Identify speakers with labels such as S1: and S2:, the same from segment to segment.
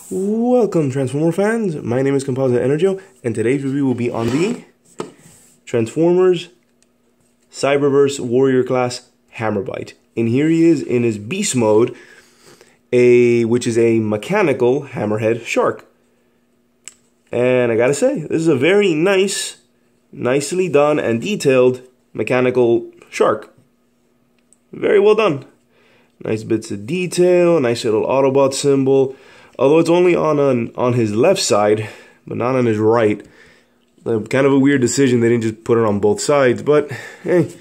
S1: Welcome, Transformer fans. My name is Composite Enerjoe, and today's review will be on the Transformers Cyberverse Warrior Class Hammerbyte. And here he is in his beast mode, which is a mechanical hammerhead shark. And I gotta say, this is a very nicely done and detailed mechanical shark. Very well done. Nice bits of detail, nice little Autobot symbol. Although it's only on his left side, but not on his right. Kind of a weird decision, they didn't just put it on both sides, but hey,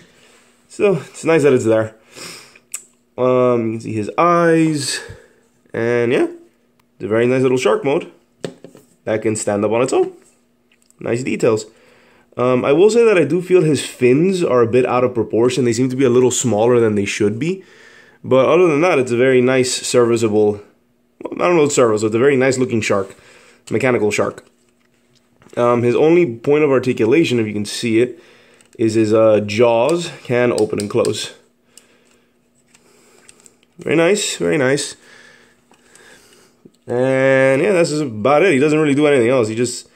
S1: still, it's nice that it's there. You can see his eyes, and yeah, it's a very nice little shark mode that can stand up on its own. Nice details. I will say that I do feel his fins are a bit out of proportion. They seem to be a little smaller than they should be. But other than that, it's a very nice, serviceable, well, I don't know, service, so it's a very nice looking shark, mechanical shark. His only point of articulation, if you can see it, is his jaws can open and close. Very nice, very nice. And yeah, that's just about it. He doesn't really do anything else. He just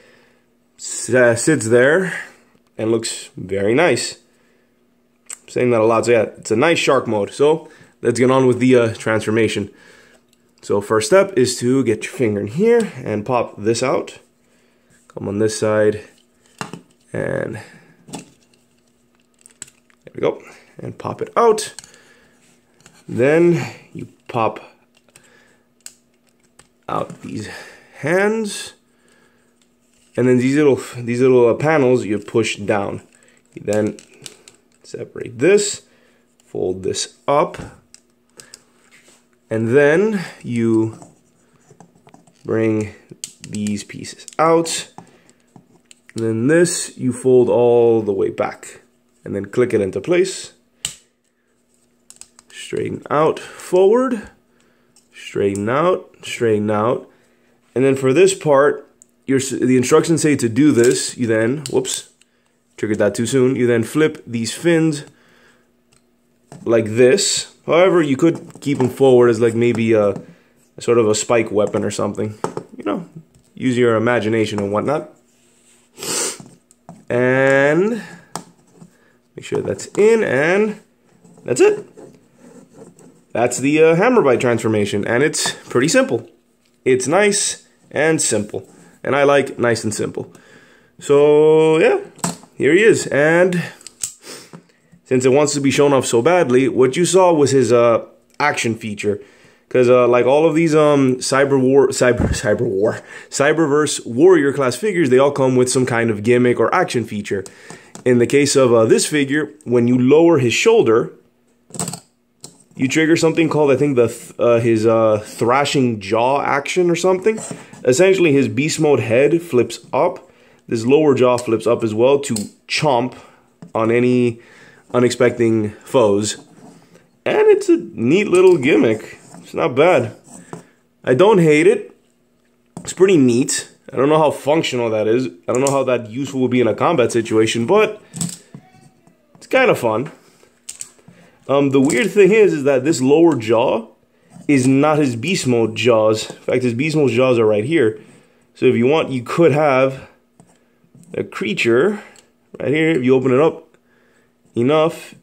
S1: sits there and looks very nice. I'm saying that a lot, so yeah, it's a nice shark mode. So let's get on with the transformation. So first step is to get your finger in here and pop this out. Come on this side, and there we go, and pop it out. Then you pop out these hands, and then these little panels you push down. You then separate this, fold this up, and then you bring these pieces out. And then this you fold all the way back, and then click it into place. Straighten out, forward, straighten out, and then for this part, the instructions say to do this. You then, whoops, triggered that too soon. You then flip these fins like this. However, you could keep them forward as like maybe a sort of a spike weapon or something. You know, use your imagination and whatnot. And make sure that's in, and that's it. That's the Hammerbyte transformation, and it's pretty simple. It's nice and simple, and I like nice and simple. So yeah, here he is. And since it wants to be shown off so badly, what you saw was his action feature. Because like all of these Cyberverse Warrior class figures, they all come with some kind of gimmick or action feature. In the case of this figure, when you lower his shoulder, you trigger something called, I think, his thrashing jaw action or something. Essentially, his beast mode head flips up. This lower jaw flips up as well to chomp on any unexpected foes. And it's a neat little gimmick. It's not bad. I don't hate it. It's pretty neat. I don't know how functional that is. I don't know how that useful will be in a combat situation, but it's kind of fun. The weird thing is that this lower jaw is not his beast mode jaws. In fact, his beast mode jaws are right here. So if you want, you could have a creature right here. If you open it up enough,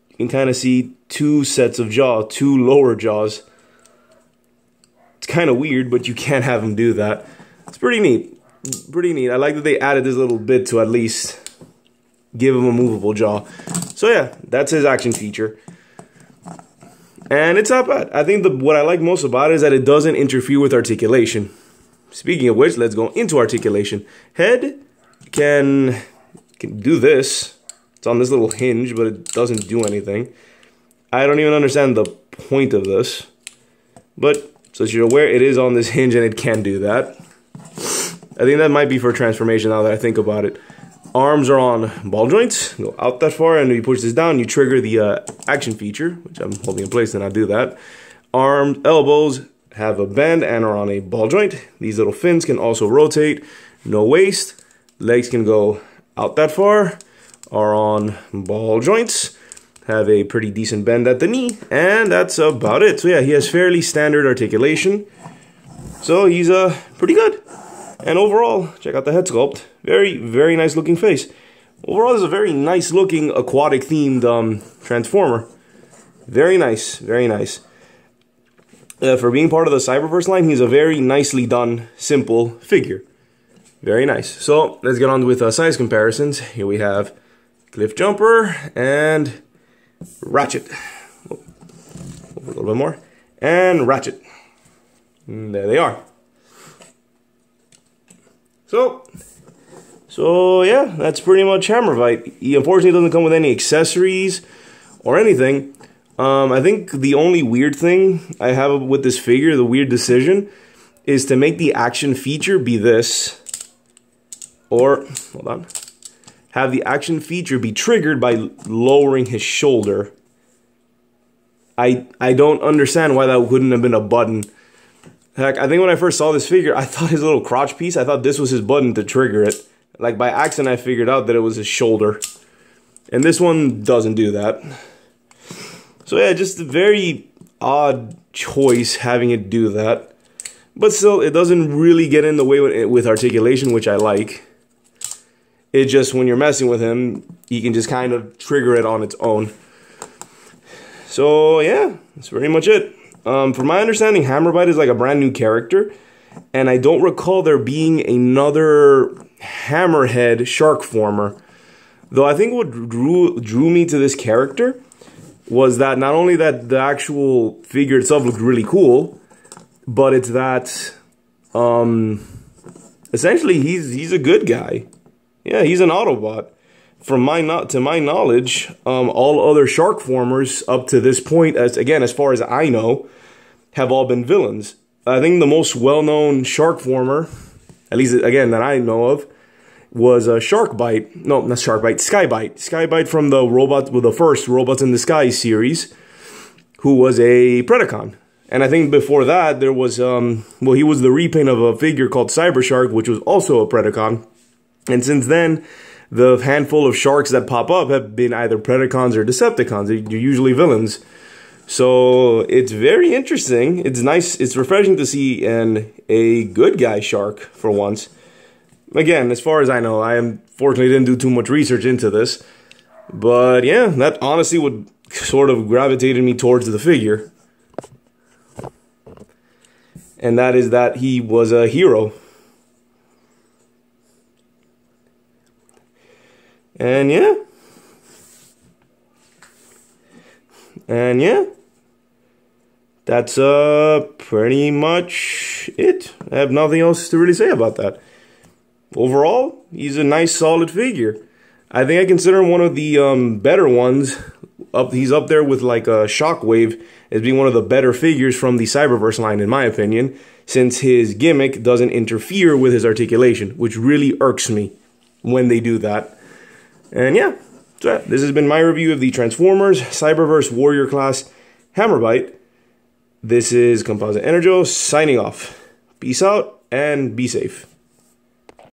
S1: you can kind of see two sets of jaw, two lower jaws. It's kind of weird, but you can't have him do that. It's pretty neat. Pretty neat. I like that they added this little bit to at least give him a movable jaw. So yeah, that's his action feature. And it's not bad. I think what I like most about it is that it doesn't interfere with articulation. Speaking of which, let's go into articulation. Head can do this. It's on this little hinge, but it doesn't do anything. I don't even understand the point of this. But so you're aware, it is on this hinge and it can do that. I think that might be for transformation now that I think about it. Arms are on ball joints, go out that far, and when you push this down, you trigger the action feature, which I'm holding in place and I do that. Arms, elbows have a bend and are on a ball joint. These little fins can also rotate, no waist. Legs can go out that far, are on ball joints. Have a pretty decent bend at the knee, and that's about it. So yeah, he has fairly standard articulation. So he's pretty good. And overall, check out the head sculpt. Very, very nice looking face. Overall, this is a very nice looking aquatic themed Transformer. Very nice, very nice. For being part of the Cyberverse line, he's a very nicely done, simple figure. Very nice. So let's get on with size comparisons. Here we have Cliff Jumper and Ratchet. Oh, a little bit more. And Ratchet. And there they are. So yeah, that's pretty much Hammerbyte. He unfortunately doesn't come with any accessories or anything. I think the only weird thing I have with this figure, the weird decision, is to make the action feature be this. Or, hold on, have the action feature be triggered by lowering his shoulder. I don't understand why that wouldn't have been a button. Heck, I think when I first saw this figure, I thought his little crotch piece, I thought this was his button to trigger it. Like, by accident, I figured out that it was his shoulder. And this one doesn't do that. So yeah, just a very odd choice having it do that. But still, it doesn't really get in the way with articulation, which I like. It just, when you're messing with him, you can just kind of trigger it on its own. So yeah, that's pretty much it. From my understanding, Hammerbyte is like a brand new character, and I don't recall there being another Hammerhead shark former. Though I think what drew me to this character was that not only that the actual figure itself looked really cool, but it's that essentially he's a good guy. Yeah, he's an Autobot. To my knowledge, all other shark formers up to this point, as far as I know, have all been villains. I think the most well-known shark former, at least again that I know of, was Sharkbite. No, not Sharkbite. Skybite. Skybite from the first Robots in the Sky series, who was a Predacon. And I think before that there was well, he was the repaint of a figure called Cybershark, which was also a Predacon. And since then, the handful of sharks that pop up have been either Predacons or Decepticons. They're usually villains. So it's very interesting. It's nice. It's refreshing to see a good guy shark for once. Again, as far as I know, I unfortunately didn't do too much research into this. But yeah, that honestly would sort of gravitated me towards the figure. And that is that he was a hero. And yeah. That's pretty much it. I have nothing else to really say about that. Overall, he's a nice, solid figure. I think I consider him one of the better ones. He's up there with like a Shockwave as being one of the better figures from the Cyberverse line, in my opinion, since his gimmick doesn't interfere with his articulation, which really irks me when they do that. And yeah, so this has been my review of the Transformers Cyberverse Warrior Class Hammerbyte. This is Composite Enerjoe signing off. Peace out and be safe.